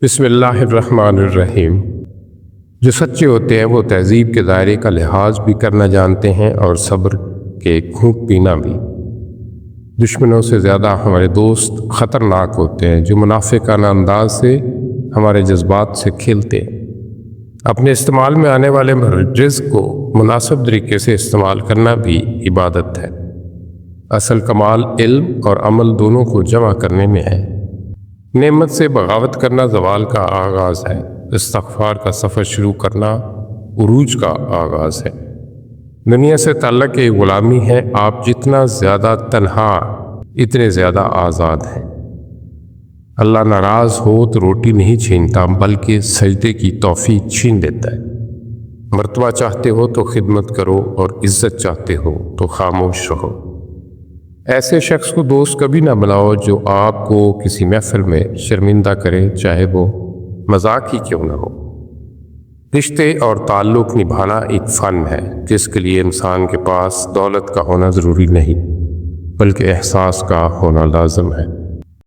بسم اللہ الرحمن الرحیم۔ جو سچے ہوتے ہیں وہ تہذیب کے دائرے کا لحاظ بھی کرنا جانتے ہیں اور صبر کے گھونٹ پینا بھی۔ دشمنوں سے زیادہ ہمارے دوست خطرناک ہوتے ہیں جو منافقانہ انداز سے ہمارے جذبات سے کھیلتے ہیں۔ اپنے استعمال میں آنے والے رزق کو مناسب طریقے سے استعمال کرنا بھی عبادت ہے۔ اصل کمال علم اور عمل دونوں کو جمع کرنے میں ہے۔ نعمت سے بغاوت کرنا زوال کا آغاز ہے، استغفار کا سفر شروع کرنا عروج کا آغاز ہے۔ دنیا سے تعلق ایک غلامی ہے، آپ جتنا زیادہ تنہا اتنے زیادہ آزاد ہیں۔ اللہ ناراض ہو تو روٹی نہیں چھینتا بلکہ سجدے کی توفیق چھین لیتا ہے۔ مرتبہ چاہتے ہو تو خدمت کرو اور عزت چاہتے ہو تو خاموش رہو۔ ایسے شخص کو دوست کبھی نہ بناؤ جو آپ کو کسی محفل میں شرمندہ کرے، چاہے وہ مذاق ہی کیوں نہ ہو۔ رشتے اور تعلق نبھانا ایک فن ہے جس کے لیے انسان کے پاس دولت کا ہونا ضروری نہیں بلکہ احساس کا ہونا لازم ہے۔